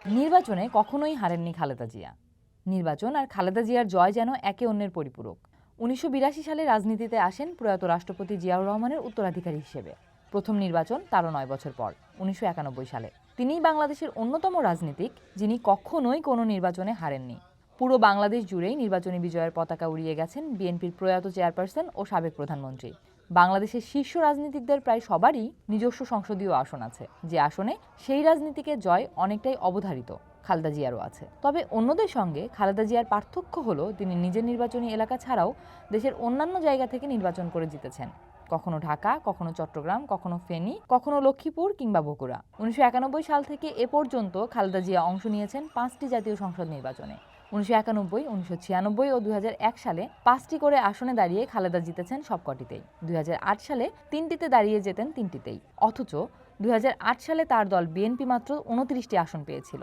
নির্বাচনে কখনোই হারেননি খালেদা জিয়া। নির্বাচন আর খালেদা জিয়ার জয় যেন একে অন্যের পরিপূরক। ১৯৮২ সালে রাজনীতিতে আসেন প্রয়াত রাষ্ট্রপতি জিয়াউর রহমানের উত্তরাধিকারী হিসেবে। প্রথম নির্বাচন তারও ৯ বছর পর ১৯৯১ সালে। তিনিই বাংলাদেশের অন্যতম রাজনীতিক যিনি কখনোই কোনো নির্বাচনে হারেননি। পুরো বাংলাদেশ জুড়েই নির্বাচনী বিজয়ের পতাকা উড়িয়ে গেছেন বিএনপির প্রয়াত চেয়ারপারসন ও সাবেক প্রধানমন্ত্রী। বাংলাদেশের শীর্ষ রাজনীতিকদের প্রায় সবারই নিজস্ব সংসদীয় আসন আছে, যে আসনে সেই রাজনীতিকের জয় অনেকটাই অবধারিত। খালেদা জিয়ারও আছে। তবে অন্যদের সঙ্গে খালেদা জিয়ার পার্থক্য হলো তিনি নিজের নির্বাচনী এলাকা ছাড়াও দেশের অন্যান্য জায়গা থেকে নির্বাচন করে জিতেছেন। কখনো ঢাকা, কখনো চট্টগ্রাম, কখনো ফেনী, কখনো লক্ষ্মীপুর কিংবা বগুড়া। ১৯৯১ সাল থেকে এ পর্যন্ত খালেদা জিয়া অংশ নিয়েছেন ৫টি জাতীয় সংসদ নির্বাচনে। ১৯৯১, ১৯৯৬ ও ২০০১ সালে ৫টি করে আসনে দাঁড়িয়ে খালেদা জিতেছেন সবকটিতেই। ২০০৮ সালে ৩টিতে দাঁড়িয়ে যেতেন ৩টিতেই। অথচ ২০০৮ সালে তার দল বিএনপি মাত্র ২৯টি আসন পেয়েছিল।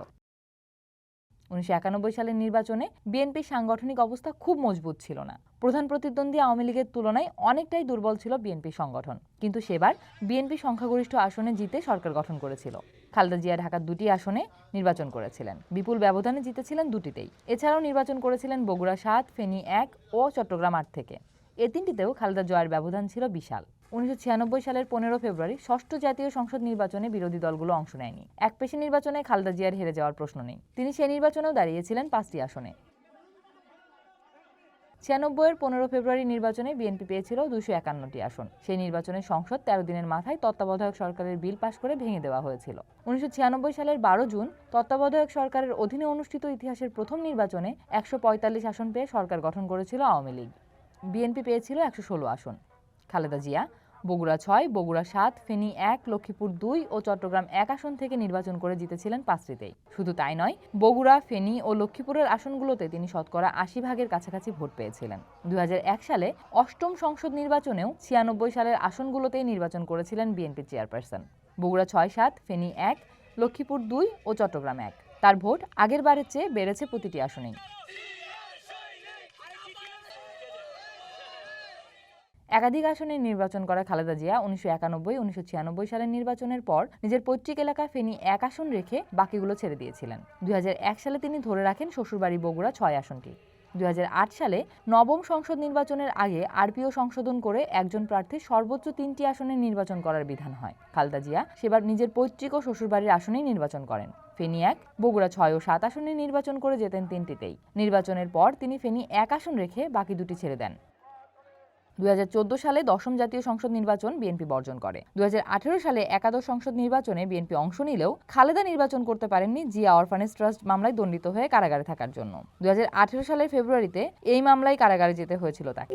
১৯৯১ সালের নির্বাচনে বিএনপির সাংগঠনিক অবস্থা খুব মজবুত ছিল না। প্রধান প্রতিদ্বন্দ্বী আওয়ামী লীগের তুলনায় অনেকটাই দুর্বল ছিল বিএনপির সংগঠন। কিন্তু সেবার বিএনপি সংখ্যাগরিষ্ঠ আসনে জিতে সরকার গঠন করেছিল। খালেদা জিয়া ঢাকার ২টি আসনে নির্বাচন করেছিলেন, বিপুল ব্যবধানে জিতেছিলেন ২টিতেই। এছাড়াও নির্বাচন করেছিলেন বগুড়া ৭, ফেনী ১ ও চট্টগ্রাম ৮ থেকে। এ ৩টিতেও খালেদা জয়ের ব্যবধান ছিল বিশাল। ১৯৯৬ সালের ১৫ ফেব্রুয়ারি ষষ্ঠ জাতীয় সংসদ নির্বাচনে বিরোধী দলগুলো অংশ নেয়নি। একপেশে নির্বাচনে খালেদা জিয়ার হেরে যাওয়ার প্রশ্ন নেই। তিনি সে নির্বাচনেও দাঁড়িয়েছিলেন ৫টি আসনে। ৯৬ এর ১৫ ফেব্রুয়ারি নির্বাচনে বিএনপি পেয়েছিল ২৫১টি আসন। সেই নির্বাচনে সংসদ ১৩ দিনের মাথায় তত্ত্বাবধায়ক সরকারের বিল পাশ করে ভেঙে দেওয়া হয়েছিল। ১৯৯৬ সালের ১২ জুন তত্ত্বাবধায়ক সরকারের অধীনে অনুষ্ঠিত ইতিহাসের প্রথম নির্বাচনে ১৪৫ আসন পেয়ে সরকার গঠন করেছিল আওয়ামী লীগ। বিএনপি পেয়েছিল ১১৬ আসন। খালেদা জিয়া বগুড়া ৬, বগুড়া ৭, ফেনী ১, লক্ষ্মীপুর ২ ও চট্টগ্রাম ১ আসন থেকে নির্বাচন করে জিতেছিলেন ৫টিতেই। শুধু তাই নয়, বগুড়া, ফেনী ও লক্ষ্মীপুরের আসনগুলোতে তিনি শতকরা ৮০ ভাগের কাছাকাছি ভোট পেয়েছিলেন। ২০০১ সালে অষ্টম সংসদ নির্বাচনেও ৯৬ সালের আসনগুলোতেই নির্বাচন করেছিলেন বিএনপির চেয়ারপারসন। বগুড়া ৬, ৭, ফেনী ১, লক্ষ্মীপুর ২ ও চট্টগ্রাম ১। তার ভোট আগের বারের চেয়ে বেড়েছে প্রতিটি আসনেই। একাধিক আসনে নির্বাচন করা খালেদা জিয়া ১৯৯১, ১৯৯৬ সালের নির্বাচনের পর নিজের পৈতৃক এলাকা ফেনী ১ আসন রেখে বাকিগুলো ছেড়ে দিয়েছিলেন। ২০০১ সালে তিনি ধরে রাখেন শ্বশুরবাড়ি বগুড়া ৬ আসনটি। ২০০৮ সালে নবম সংসদ নির্বাচনের আগে আরপিও সংশোধন করে একজন প্রার্থীর সর্বোচ্চ ৩টি আসনে নির্বাচন করার বিধান হয়। খালেদা জিয়া সেবার নিজের পৈতৃক ও শ্বশুরবাড়ির আসনেই নির্বাচন করেন। ফেনী ১, বগুড়া ৬ ও ৭ আসনে নির্বাচন করে যেতেন ৩টিতেই। নির্বাচনের পর তিনি ফেনী ১ আসন রেখে বাকি ২টি ছেড়ে দেন। ২০১৪ সালে দশম জাতীয় সংসদ নির্বাচন বিএনপি বর্জন করে। ২০১৮ সালে একাদশ সংসদ নির্বাচনে বিএনপি অংশ নিলেও খালেদা নির্বাচন করতে পারেননি জিয়া অরফানেজ ট্রাস্ট মামলায় দণ্ডিত হয়ে কারাগারে থাকার জন্য। ২০১৮ সালের ফেব্রুয়ারিতে এই মামলায় কারাগারে যেতে হয়েছিল তাকে।